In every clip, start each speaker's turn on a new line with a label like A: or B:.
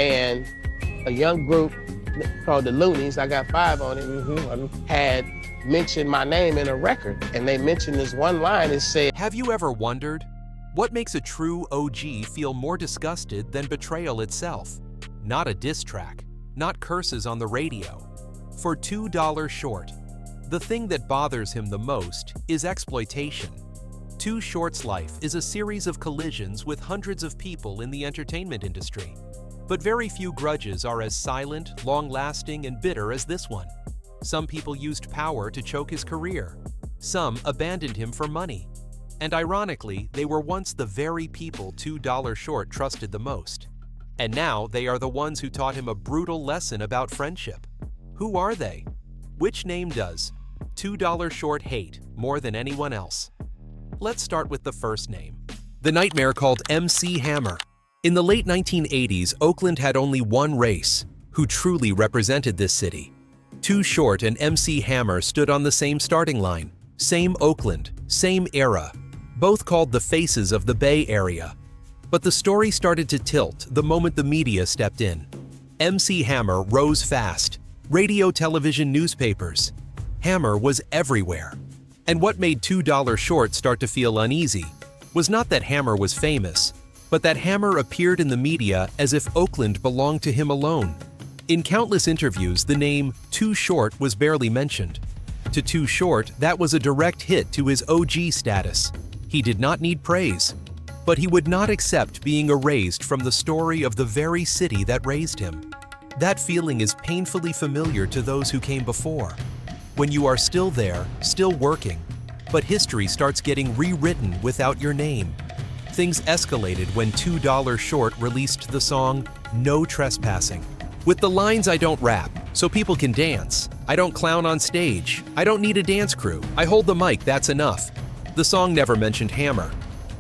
A: and a young group called the Loonies, I got 5 on it, had mentioned my name in a record. And they mentioned this one line and said,
B: Have you ever wondered what makes a true OG feel more disgusted than betrayal itself? Not a diss track, not curses on the radio. For $2 Short, the thing that bothers him the most is exploitation. Too Short's life is a series of collisions with hundreds of people in the entertainment industry. But very few grudges are as silent, long-lasting, and bitter as this one. Some people used power to choke his career. Some abandoned him for money. And ironically, they were once the very people $2 Short trusted the most. And now they are the ones who taught him a brutal lesson about friendship. Who are they? Which name does $2 Short hate more than anyone else? Let's start with the first name. The nightmare called MC Hammer. In the late 1980s, Oakland had only one race who truly represented this city. Too Short and MC Hammer stood on the same starting line, same Oakland, same era, both called the faces of the Bay Area. But the story started to tilt the moment the media stepped in. MC Hammer rose fast, radio, television, newspapers. Hammer was everywhere. And what made $2 Short start to feel uneasy was not that Hammer was famous, but that Hammer appeared in the media as if Oakland belonged to him alone. In countless interviews, the name Too Short was barely mentioned. To Too Short, that was a direct hit to his OG status. He did not need praise, but he would not accept being erased from the story of the very city that raised him. That feeling is painfully familiar to those who came before. When you are still there, still working, but history starts getting rewritten without your name. Things escalated when $2 Short released the song No Trespassing. With the lines, I don't rap, so people can dance. I don't clown on stage. I don't need a dance crew. I hold the mic, that's enough. The song never mentioned Hammer.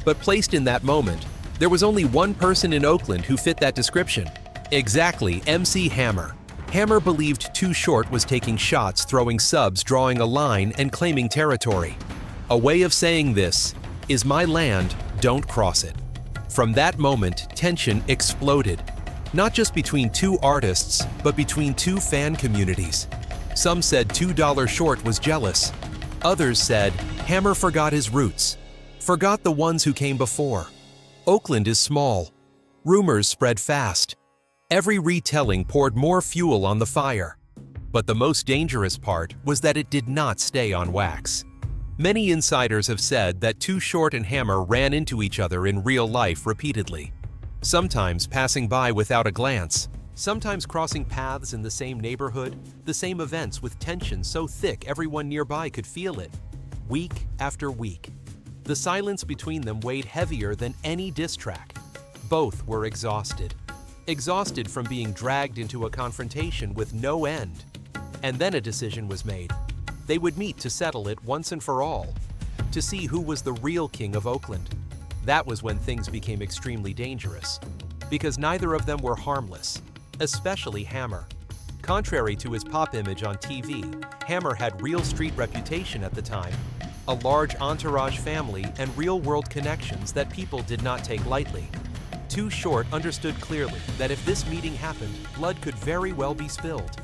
B: But placed in that moment, there was only one person in Oakland who fit that description. Exactly, MC Hammer. Hammer believed Too Short was taking shots, throwing subs, drawing a line, and claiming territory. A way of saying this is my land, don't cross it. From that moment, tension exploded. Not just between two artists, but between two fan communities. Some said $2 Short was jealous. Others said Hammer forgot his roots, forgot the ones who came before. Oakland is small. Rumors spread fast. Every retelling poured more fuel on the fire. But the most dangerous part was that it did not stay on wax. Many insiders have said that Too Short and Hammer ran into each other in real life repeatedly. Sometimes passing by without a glance, sometimes crossing paths in the same neighborhood, the same events with tension so thick everyone nearby could feel it. Week after week, the silence between them weighed heavier than any diss track. Both were exhausted. Exhausted from being dragged into a confrontation with no end. And then a decision was made. They would meet to settle it once and for all, to see who was the real king of Oakland. That was when things became extremely dangerous, because neither of them were harmless, especially Hammer. Contrary to his pop image on TV, Hammer had real street reputation at the time, a large entourage family, and real-world connections that people did not take lightly. Too Short understood clearly that if this meeting happened, blood could very well be spilled.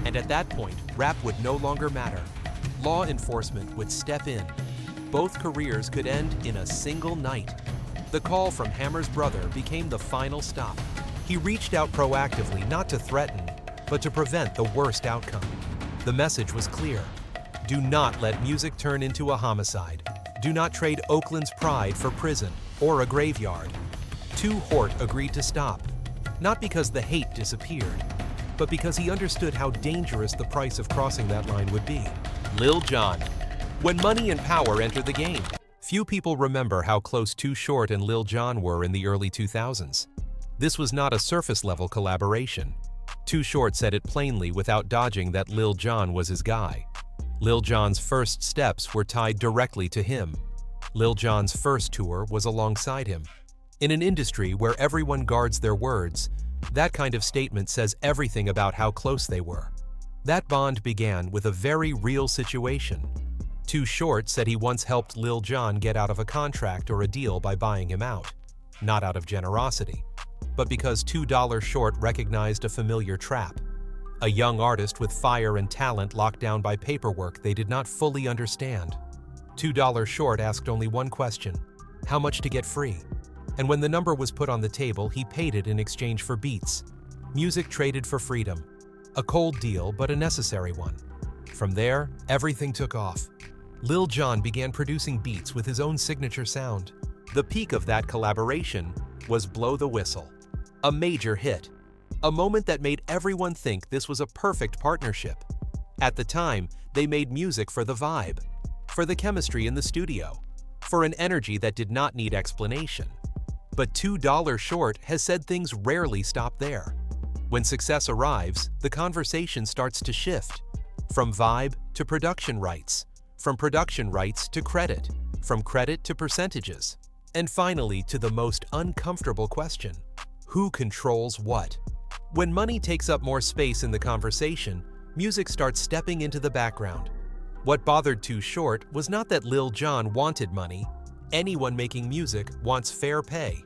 B: And at that point, rap would no longer matter. Law enforcement would step in. Both careers could end in a single night. The call from Hammer's brother became the final stop. He reached out proactively, not to threaten, but to prevent the worst outcome. The message was clear. Do not let music turn into a homicide. Do not trade Oakland's pride for prison or a graveyard. Too Short agreed to stop, not because the hate disappeared, but because he understood how dangerous the price of crossing that line would be. Lil Jon. When money and power enter the game, few people remember how close Too Short and Lil Jon were in the early 2000s. This was not a surface-level collaboration. Too Short said it plainly without dodging that Lil Jon was his guy. Lil Jon's first steps were tied directly to him. Lil Jon's first tour was alongside him. In an industry where everyone guards their words, that kind of statement says everything about how close they were. That bond began with a very real situation. Too Short said he once helped Lil Jon get out of a contract or a deal by buying him out, not out of generosity, but because $2 Short recognized a familiar trap. A young artist with fire and talent locked down by paperwork they did not fully understand. $2 Short asked only one question: how much to get free? And when the number was put on the table, he paid it in exchange for beats. Music traded for freedom. A cold deal, but a necessary one. From there, everything took off. Lil Jon began producing beats with his own signature sound. The peak of that collaboration was Blow the Whistle, a major hit, a moment that made everyone think this was a perfect partnership. At the time, they made music for the vibe, for the chemistry in the studio, for an energy that did not need explanation. But $2 Short has said things rarely stop there. When success arrives, the conversation starts to shift. From vibe to production rights, from production rights to credit, from credit to percentages, and finally to the most uncomfortable question: who controls what? When money takes up more space in the conversation, music starts stepping into the background. What bothered Too Short was not that Lil Jon wanted money. Anyone making music wants fair pay.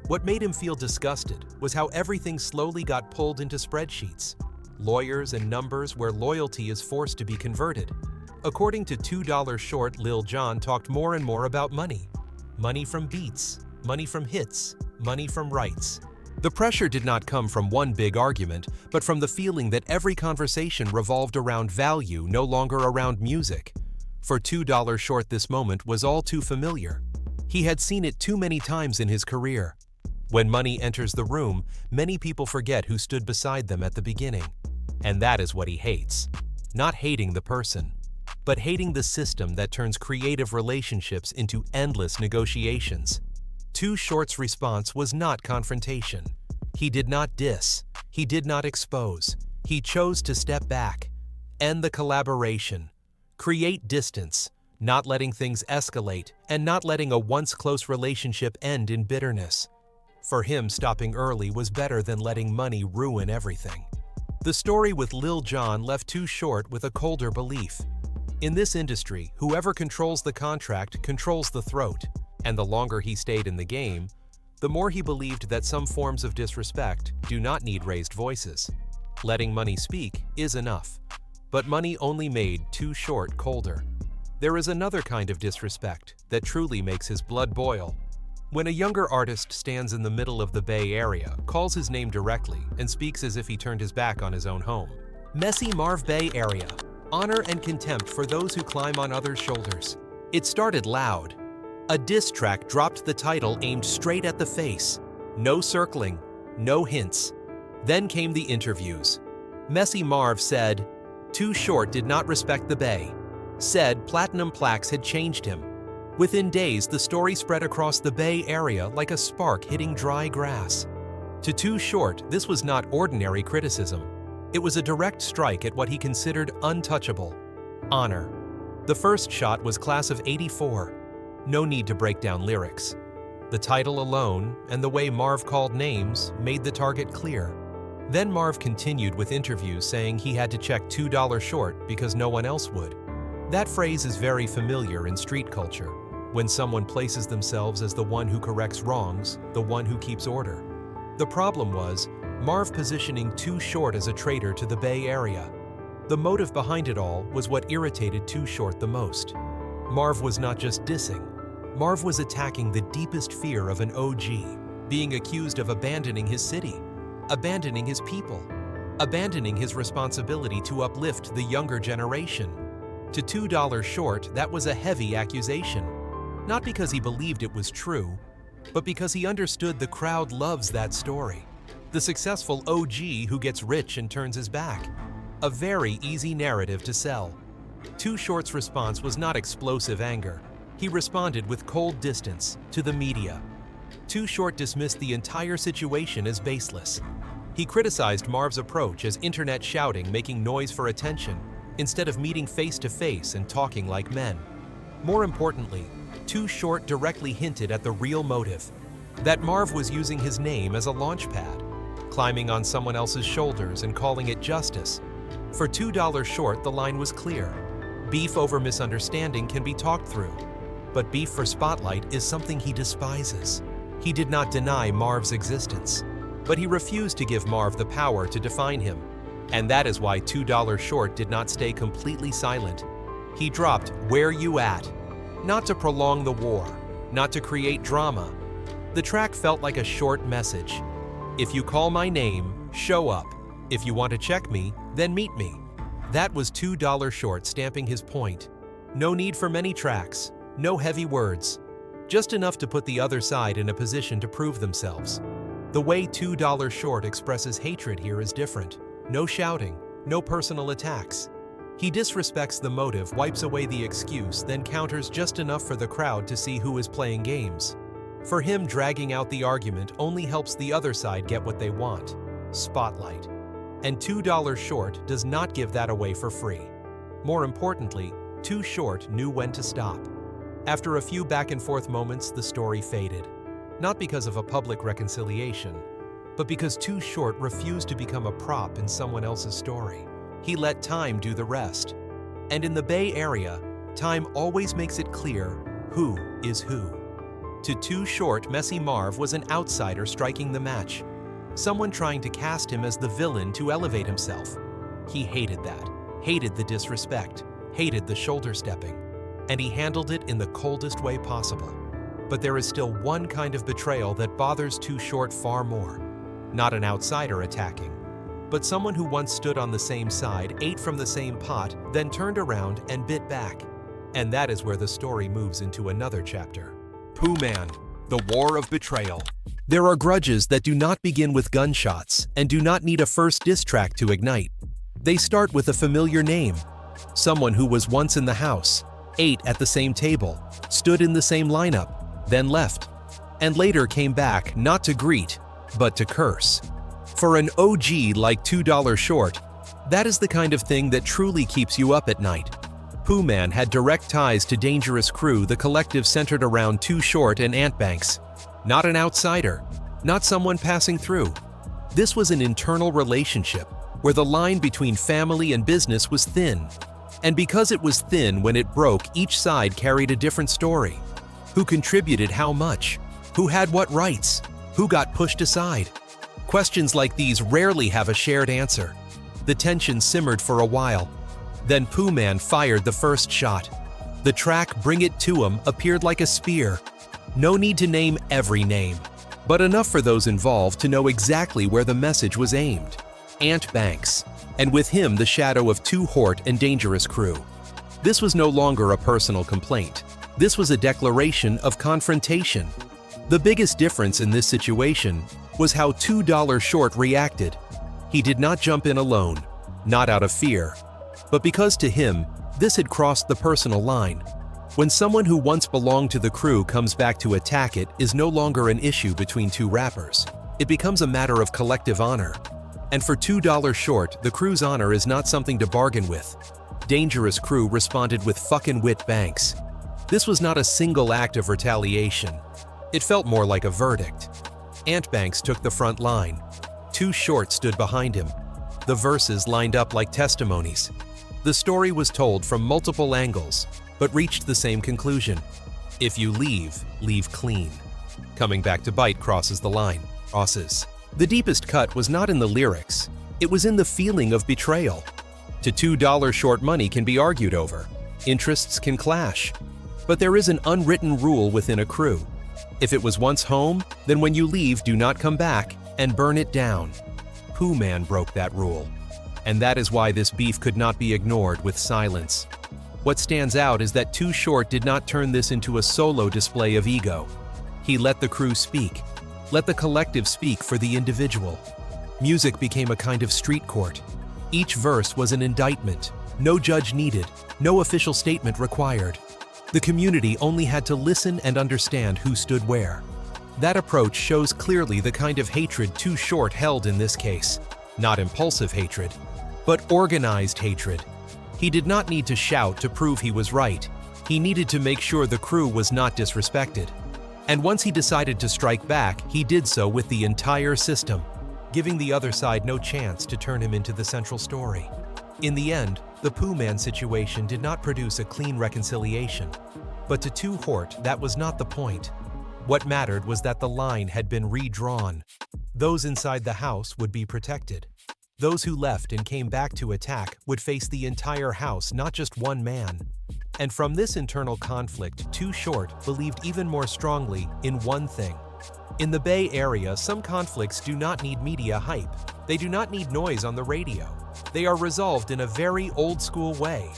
B: What made him feel disgusted was how everything slowly got pulled into spreadsheets, lawyers and numbers where loyalty is forced to be converted. According to $2 Short, Lil Jon talked more and more about money. Money from beats, money from hits, money from rights. The pressure did not come from one big argument, but from the feeling that every conversation revolved around value, no longer around music. For $2 Short, this moment was all too familiar. He had seen it too many times in his career. When money enters the room, many people forget who stood beside them at the beginning. And that is what he hates. Not hating the person, but hating the system that turns creative relationships into endless negotiations. Too Short's response was not confrontation. He did not diss. He did not expose. He chose to step back, end the collaboration, create distance, not letting things escalate, and not letting a once close relationship end in bitterness. For him, stopping early was better than letting money ruin everything. The story with Lil Jon left Too Short with a colder belief. In this industry, whoever controls the contract controls the throat, and the longer he stayed in the game, the more he believed that some forms of disrespect do not need raised voices. Letting money speak is enough, but money only made Too Short colder. There is another kind of disrespect that truly makes his blood boil. When a younger artist stands in the middle of the Bay Area, calls his name directly, and speaks as if he turned his back on his own home. Messy Marv Bay Area. Honor and contempt for those who climb on others' shoulders. It started loud. A diss track dropped the title aimed straight at the face. No circling, no hints. Then came the interviews. Messy Marv said, Too Short did not respect the Bay. Said platinum plaques had changed him. Within days, the story spread across the Bay Area like a spark hitting dry grass. To Too Short, this was not ordinary criticism. It was a direct strike at what he considered untouchable: honor. The first shot was Class of '84. No need to break down lyrics. The title alone, and the way Marv called names, made the target clear. Then Marv continued with interviews saying he had to check $2 Short because no one else would. That phrase is very familiar in street culture, when someone places themselves as the one who corrects wrongs, the one who keeps order. The problem was Marv positioning Too Short as a traitor to the Bay Area. The motive behind it all was what irritated Too Short the most. Marv was not just dissing. Marv was attacking the deepest fear of an OG, being accused of abandoning his city, abandoning his people, abandoning his responsibility to uplift the younger generation. To $2 Short, that was a heavy accusation. Not because he believed it was true, but because he understood the crowd loves that story. The successful OG who gets rich and turns his back. A very easy narrative to sell. Too Short's response was not explosive anger. He responded with cold distance to the media. Too Short dismissed the entire situation as baseless. He criticized Marv's approach as internet shouting, making noise for attention, instead of meeting face to face and talking like men. More importantly, Too Short directly hinted at the real motive, that Marv was using his name as a launchpad, climbing on someone else's shoulders and calling it justice. For $2 Short, the line was clear. Beef over misunderstanding can be talked through, but beef for spotlight is something he despises. He did not deny Marv's existence. But he refused to give Marv the power to define him. And that is why $2 Short did not stay completely silent. He dropped "Where You At?" Not to prolong the war, not to create drama. The track felt like a short message. If you call my name, show up. If you want to check me, then meet me. That was $2 Short stamping his point. No need for many tracks, no heavy words. Just enough to put the other side in a position to prove themselves. The way $2 Short expresses hatred here is different. No shouting, no personal attacks. He disrespects the motive, wipes away the excuse, then counters just enough for the crowd to see who is playing games. For him, dragging out the argument only helps the other side get what they want: spotlight. And $2 Short does not give that away for free. More importantly, Too Short knew when to stop. After a few back-and-forth moments, the story faded. Not because of a public reconciliation, but because Too Short refused to become a prop in someone else's story. He let time do the rest. And in the Bay Area, time always makes it clear who is who. To Too Short, Messy Marv was an outsider striking the match. Someone trying to cast him as the villain to elevate himself. He hated that, hated the disrespect, hated the shoulder-stepping. And he handled it in the coldest way possible. But there is still one kind of betrayal that bothers Too Short far more. Not an outsider attacking, but someone who once stood on the same side, ate from the same pot, then turned around and bit back. And that is where the story moves into another chapter. Pooh Man, the War of Betrayal. There are grudges that do not begin with gunshots and do not need a first diss track to ignite. They start with a familiar name. Someone who was once in the house, ate at the same table, stood in the same lineup, then left, and later came back not to greet, but to curse. For an OG like $2 Short, that is the kind of thing that truly keeps you up at night. Pooh Man had direct ties to Dangerous Crew, the collective centered around Too Short and Ant Banks. Not an outsider, not someone passing through. This was an internal relationship where the line between family and business was thin. And because it was thin, when it broke, each side carried a different story. Who contributed how much? Who had what rights? Who got pushed aside? Questions like these rarely have a shared answer. The tension simmered for a while. Then Pooh Man fired the first shot. The track "Bring It To 'Em" appeared like a spear. No need to name every name, but enough for those involved to know exactly where the message was aimed. Ant Banks, and with him the shadow of Too Short and Dangerous Crew. This was no longer a personal complaint. This was a declaration of confrontation. The biggest difference in this situation was how $2 Short reacted. He did not jump in alone, not out of fear, but because to him, this had crossed the personal line. When someone who once belonged to the crew comes back to attack, it is no longer an issue between two rappers. It becomes a matter of collective honor. And for $2 Short, the crew's honor is not something to bargain with. Dangerous Crew responded with "fucking wit Banks." This was not a single act of retaliation. It felt more like a verdict. Ant Banks took the front line. Too Short stood behind him. The verses lined up like testimonies. The story was told from multiple angles, but reached the same conclusion. If you leave, leave clean. Coming back to bite crosses the line. Crosses. The deepest cut was not in the lyrics. It was in the feeling of betrayal. To $2 Short, money can be argued over. Interests can clash. But there is an unwritten rule within a crew. If it was once home, then when you leave, do not come back and burn it down. Pooh Man broke that rule. And that is why this beef could not be ignored with silence. What stands out is that Too Short did not turn this into a solo display of ego. He let the crew speak. Let the collective speak for the individual. Music became a kind of street court. Each verse was an indictment. No judge needed, no official statement required. The community only had to listen and understand who stood where. That approach shows clearly the kind of hatred Too Short held in this case. Not impulsive hatred, but organized hatred. He did not need to shout to prove he was right. He needed to make sure the crew was not disrespected. And once he decided to strike back, he did so with the entire system, giving the other side no chance to turn him into the central story. In the end, the Pooh Man situation did not produce a clean reconciliation. But to Too Short, that was not the point. What mattered was that the line had been redrawn. Those inside the house would be protected. Those who left and came back to attack would face the entire house, not just one man. And from this internal conflict, Too Short believed even more strongly in one thing. In the Bay Area, some conflicts do not need media hype. They do not need noise on the radio. They are resolved in a very old-school way,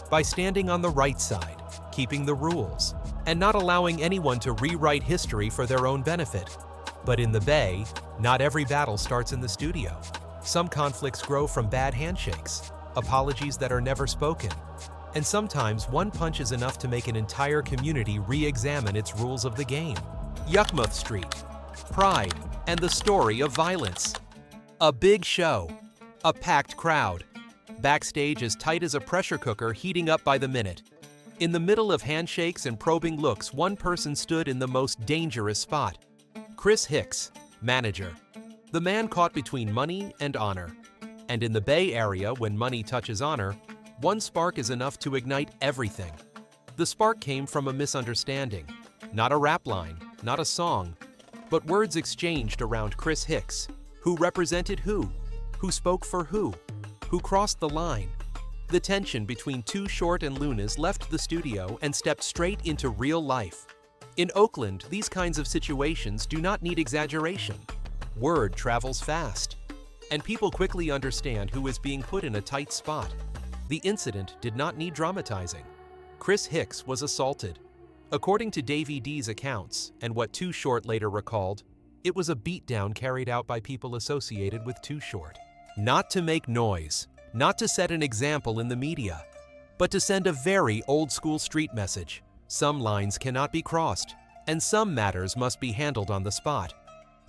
B: by standing on the right side, keeping the rules, and not allowing anyone to rewrite history for their own benefit. But in the Bay, not every battle starts in the studio. Some conflicts grow from bad handshakes, apologies that are never spoken, and sometimes one punch is enough to make an entire community re-examine its rules of the game. Yuckmouth Street, pride, and the story of violence. A big show, a packed crowd, backstage as tight as a pressure cooker heating up by the minute. In the middle of handshakes and probing looks, one person stood in the most dangerous spot. Chris Hicks, manager. The man caught between money and honor. And in the Bay Area, when money touches honor, one spark is enough to ignite everything. The spark came from a misunderstanding. Not a rap line, not a song, but words exchanged around Chris Hicks, who represented who spoke for who crossed the line. The tension between Too Short and Lunas left the studio and stepped straight into real life. In Oakland, these kinds of situations do not need exaggeration. Word travels fast, and people quickly understand who is being put in a tight spot. The incident did not need dramatizing. Chris Hicks was assaulted. According to Davey D's accounts, and what Too Short later recalled, it was a beatdown carried out by people associated with Too Short. Not to make noise, not to set an example in the media, but to send a very old-school street message. Some lines cannot be crossed, and some matters must be handled on the spot.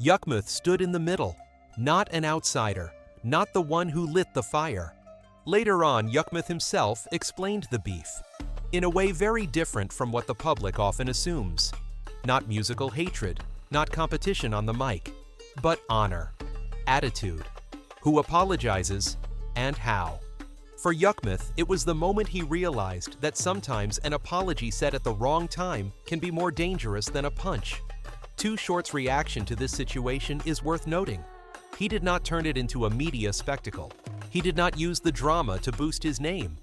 B: Yuckmouth stood in the middle, not an outsider, not the one who lit the fire. Later on, Yuckmouth himself explained the beef, in a way very different from what the public often assumes. Not musical hatred, not competition on the mic, but honor, attitude, who apologizes, and how. For Yuckmouth, it was the moment he realized that sometimes an apology said at the wrong time can be more dangerous than a punch. Too Short's reaction to this situation is worth noting. He did not turn it into a media spectacle. He did not use the drama to boost his name.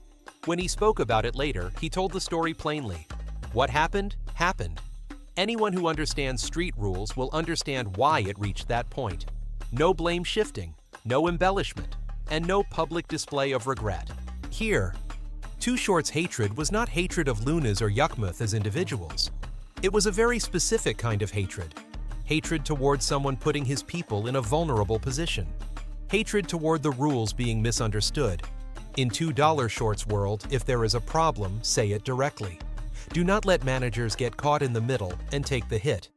B: When he spoke about it later, he told the story plainly. What happened, happened. Anyone who understands street rules will understand why it reached that point. No blame shifting, no embellishment, and no public display of regret. Here, Too Short's hatred was not hatred of Lunas or Yuckmouth as individuals. It was a very specific kind of hatred. Hatred toward someone putting his people in a vulnerable position. Hatred toward the rules being misunderstood. In $2 Short's world, if there is a problem, say it directly. Do not let managers get caught in the middle and take the hit.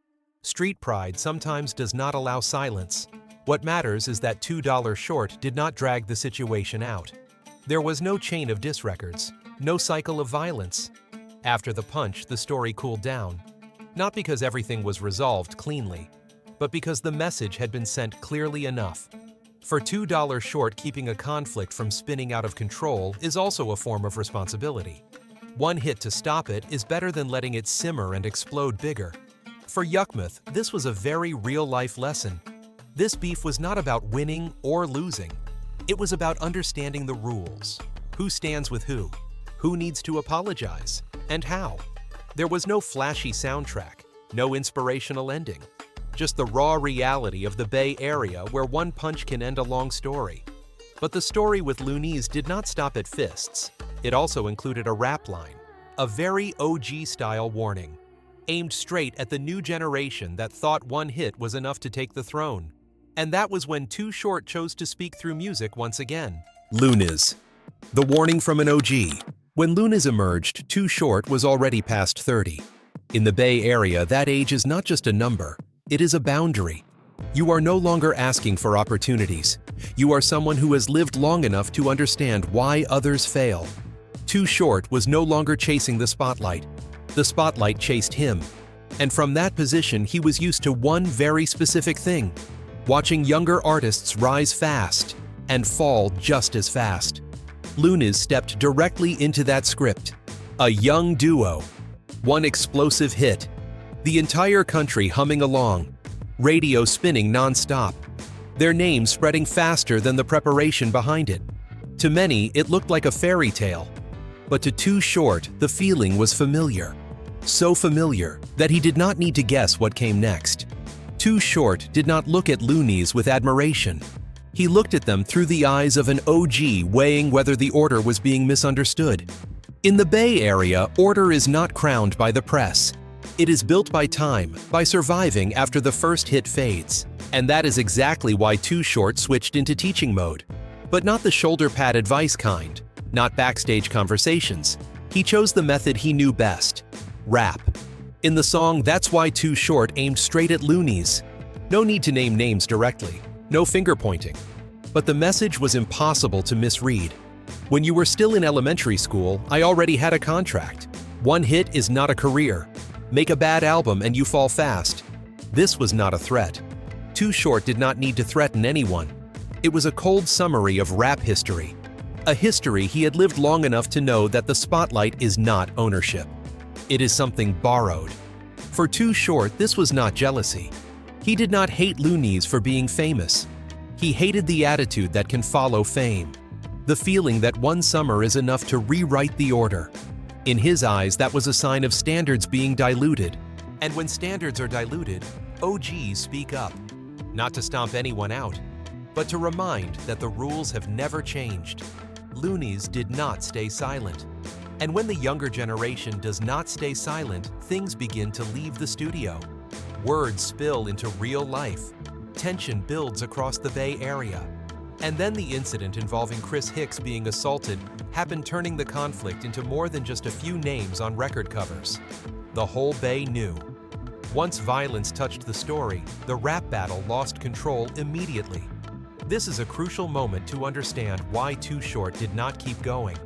B: Street pride sometimes does not allow silence. What matters is that $2 Short did not drag the situation out. There was no chain of diss records, no cycle of violence. After the punch, the story cooled down. Not because everything was resolved cleanly, but because the message had been sent clearly enough. For $2 Short, keeping a conflict from spinning out of control is also a form of responsibility. One hit to stop it is better than letting it simmer and explode bigger. For Yuckmouth, this was a very real-life lesson. This beef was not about winning or losing. It was about understanding the rules. Who stands with who needs to apologize, and how. There was no flashy soundtrack, no inspirational ending. Just the raw reality of the Bay Area where one punch can end a long story. But the story with Lunis did not stop at fists. It also included a rap line, a very OG-style warning, aimed straight at the new generation that thought one hit was enough to take the throne. And that was when Too Short chose to speak through music once again. Lunas. The warning from an OG. When Lunas emerged, Too Short was already past 30. In the Bay Area, that age is not just a number, it is a boundary. You are no longer asking for opportunities. You are someone who has lived long enough to understand why others fail. Too Short was no longer chasing the spotlight. The spotlight chased him. And from that position, he was used to one very specific thing: watching younger artists rise fast and fall just as fast. Lunas stepped directly into that script. A young duo. One explosive hit. The entire country humming along. Radio spinning non-stop. their name spreading faster than the preparation behind it. To many, it looked like a fairy tale. But to Too Short, the feeling was familiar. So familiar that he did not need to guess what came next. Too Short did not look at loonies with admiration. He looked at them through the eyes of an OG weighing whether the order was being misunderstood. In the Bay Area, order is not crowned by the press. It is built by time, by surviving after the first hit fades. And that is exactly why Too Short switched into teaching mode. But not the shoulder pad advice kind, not backstage conversations. He chose the method he knew best: rap. In the song, That's Why Too Short aimed straight at loonies. No need to name names directly, no finger pointing. But the message was impossible to misread. When you were still in elementary school, I already had a contract. One hit is not a career. Make a bad album and you fall fast. This was not a threat. Too Short did not need to threaten anyone. It was a cold summary of rap history. A history he had lived long enough to know that the spotlight is not ownership. It is something borrowed. For Too Short, this was not jealousy. He did not hate loonies for being famous. He hated the attitude that can follow fame. The feeling that one summer is enough to rewrite the order. In his eyes, that was a sign of standards being diluted. And when standards are diluted, OGs speak up. Not to stomp anyone out, but to remind that the rules have never changed. Loonies did not stay silent. And when the younger generation does not stay silent, things begin to leave the studio. Words spill into real life. Tension builds across the Bay Area. And then the incident involving Chris Hicks being assaulted happened, turning the conflict into more than just a few names on record covers. The whole Bay knew. Once violence touched the story, the rap battle lost control immediately. This is a crucial moment to understand why Too Short did not keep going.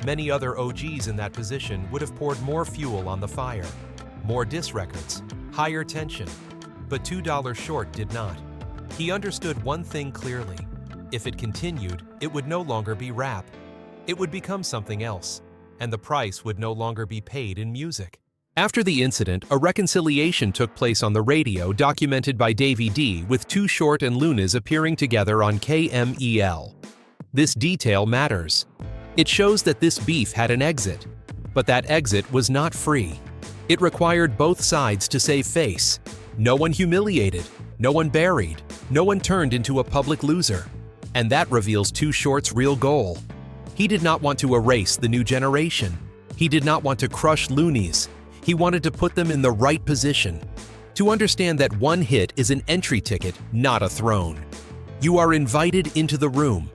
B: Many other OGs in that position would have poured more fuel on the fire. More diss records, higher tension. But $2 Short did not. He understood one thing clearly. If it continued, it would no longer be rap. It would become something else, and the price would no longer be paid in music. After the incident, a reconciliation took place on the radio, documented by Davey D, with Too Short and Lunas appearing together on KMEL. This detail matters. It shows that this beef had an exit, but that exit was not free. It required both sides to save face. No one humiliated, no one buried, no one turned into a public loser. And that reveals Too Short's real goal. He did not want to erase the new generation. He did not want to crush loonies. He wanted to put them in the right position. To understand that one hit is an entry ticket, not a throne. You are invited into the room.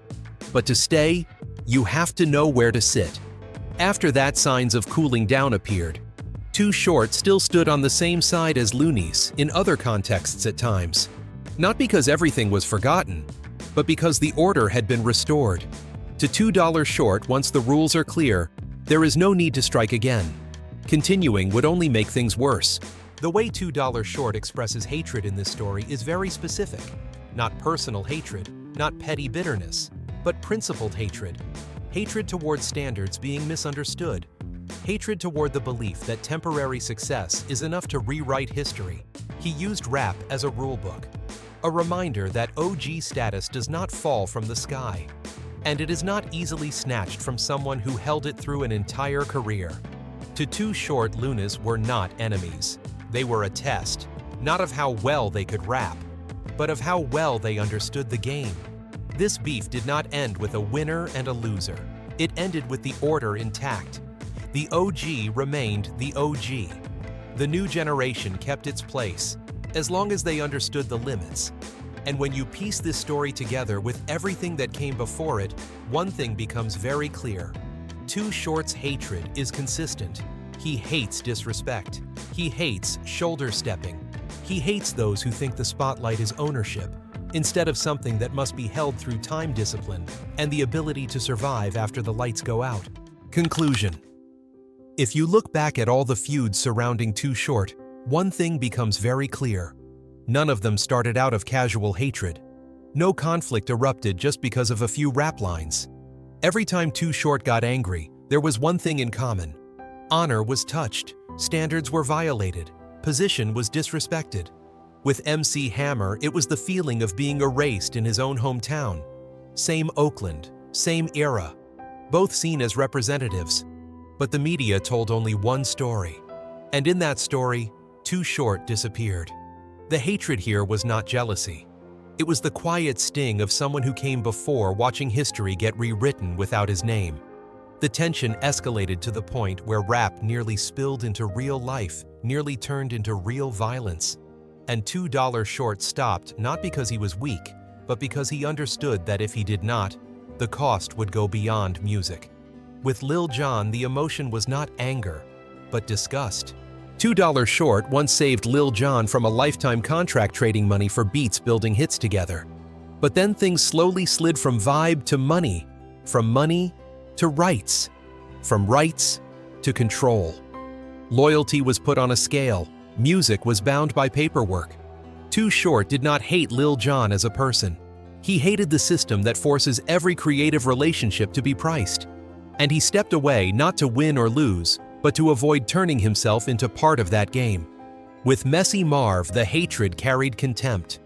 B: But to stay, you have to know where to sit. After that, signs of cooling down appeared. Too Short still stood on the same side as loonies in other contexts at times. Not because everything was forgotten, but because the order had been restored. To $2 Short, once the rules are clear, there is no need to strike again. Continuing would only make things worse. The way $2 Short expresses hatred in this story is very specific. Not personal hatred, not petty bitterness, but principled hatred. Hatred toward standards being misunderstood. Hatred toward the belief that temporary success is enough to rewrite history. He used rap as a rulebook. A reminder that OG status does not fall from the sky. And it is not easily snatched from someone who held it through an entire career. To Too Short, Lunas were not enemies. They were a test, not of how well they could rap, but of how well they understood the game. This beef did not end with a winner and a loser. It ended with the order intact. The OG remained the OG. The new generation kept its place, as long as they understood the limits. And when you piece this story together with everything that came before it, one thing becomes very clear. Too Short's hatred is consistent. He hates disrespect. He hates shoulder stepping. He hates those who think the spotlight is ownership, instead of something that must be held through time discipline and the ability to survive after the lights go out. Conclusion. If you look back at all the feuds surrounding Too Short, one thing becomes very clear. None of them started out of casual hatred. No conflict erupted just because of a few rap lines. Every time Too Short got angry, there was one thing in common. Honor was touched, standards were violated, position was disrespected. With MC Hammer, it was the feeling of being erased in his own hometown. Same Oakland, same era, both seen as representatives. But the media told only one story. And in that story, Too Short disappeared. The hatred here was not jealousy. It was the quiet sting of someone who came before watching history get rewritten without his name. The tension escalated to the point where rap nearly spilled into real life, nearly turned into real violence. And $2 Short stopped not because he was weak, but because he understood that if he did not, the cost would go beyond music. With Lil Jon, the emotion was not anger, but disgust. $2 Short once saved Lil Jon from a lifetime contract trading money for beats building hits together. But then things slowly slid from vibe to money, from money to rights, from rights to control. Loyalty was put on a scale. Music was bound by paperwork. Too Short did not hate Lil Jon as a person. He hated the system that forces every creative relationship to be priced. And he stepped away not to win or lose, but to avoid turning himself into part of that game. With Messy Marv, the hatred carried contempt.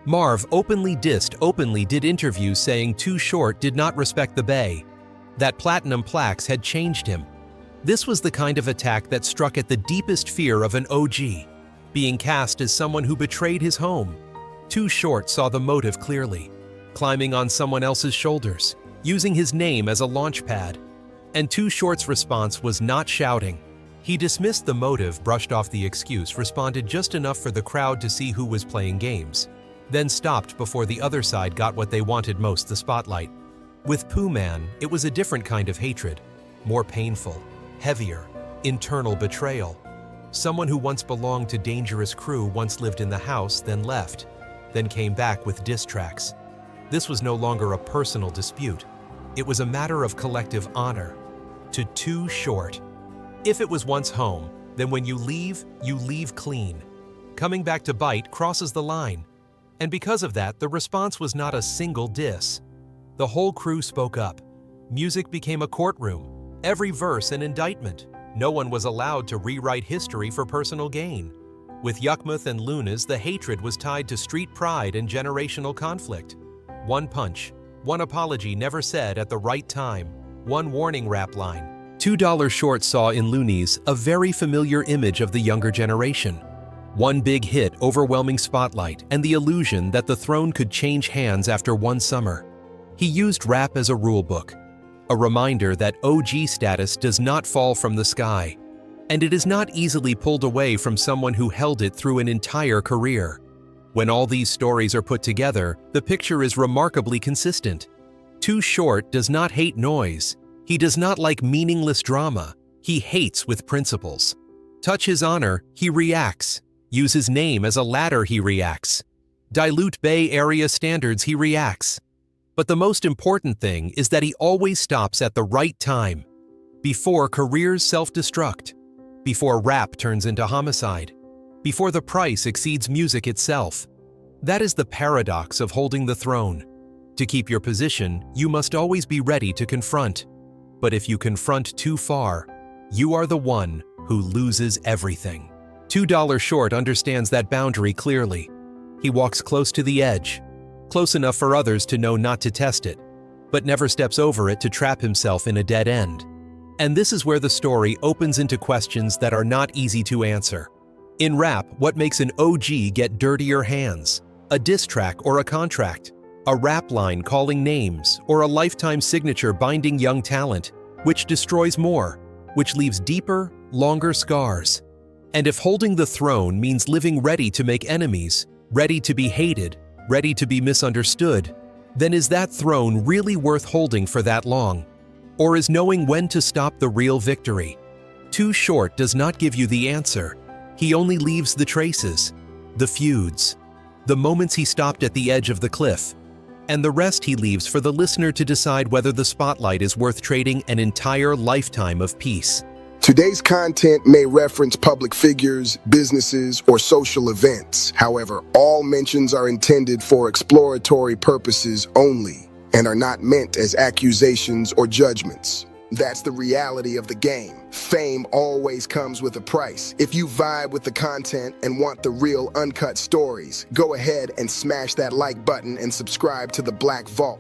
B: Marv openly did interviews saying Too Short did not respect the Bay, that platinum plaques had changed him. This was the kind of attack that struck at the deepest fear of an OG, being cast as someone who betrayed his home. Too Short saw the motive clearly, climbing on someone else's shoulders, using his name as a launch pad. And Too Short's response was not shouting. He dismissed the motive, brushed off the excuse, responded just enough for the crowd to see who was playing games, then stopped before the other side got what they wanted most, the spotlight. With Pooh Man, it was a different kind of hatred, more painful, heavier, internal betrayal. Someone who once belonged to dangerous crew once lived in the house, then left, then came back with diss tracks. This was no longer a personal dispute. It was a matter of collective honor. To Too Short. If it was once home, then when you leave clean. Coming back to bite crosses the line. And because of that, the response was not a single diss. The whole crew spoke up. Music became a courtroom, every verse an indictment. No one was allowed to rewrite history for personal gain. With Yukmuth and Lunas, the hatred was tied to street pride and generational conflict. One punch, one apology never said at the right time, one warning rap line. $2 Short saw in Loonies a very familiar image of the younger generation. One big hit, overwhelming spotlight, and the illusion that the throne could change hands after one summer. He used rap as a rulebook, a reminder that OG status does not fall from the sky, and it is not easily pulled away from someone who held it through an entire career. When all these stories are put together, the picture is remarkably consistent. Too Short does not hate noise. He does not like meaningless drama. He hates with principles. Touch his honor, he reacts. Use his name as a ladder, he reacts. Dilute Bay Area standards, he reacts. But the most important thing is that he always stops at the right time. Before careers self-destruct. Before rap turns into homicide. Before the price exceeds music itself. That is the paradox of holding the throne. To keep your position, you must always be ready to confront. But if you confront too far, you are the one who loses everything. $2 Short understands that boundary clearly. He walks close to the edge, close enough for others to know not to test it, but never steps over it to trap himself in a dead end. And this is where the story opens into questions that are not easy to answer. In rap, what makes an OG get dirtier hands? A diss track or a contract? A rap line calling names, or a lifetime signature binding young talent? Which destroys more? Which leaves deeper, longer scars? And if holding the throne means living ready to make enemies, ready to be hated, ready to be misunderstood, then is that throne really worth holding for that long? Or is knowing when to stop the real victory? Too Short does not give you the answer. He only leaves the traces, the feuds, the moments he stopped at the edge of the cliff, and the rest he leaves for the listener to decide whether the spotlight is worth trading an entire lifetime of peace.
C: Today's content may reference public figures, businesses, or social events. However, all mentions are intended for exploratory purposes only and are not meant as accusations or judgments. That's the reality of the game. Fame always comes with a price. If you vibe with the content and want the real uncut stories, go ahead and smash that like button and subscribe to the Black Vault.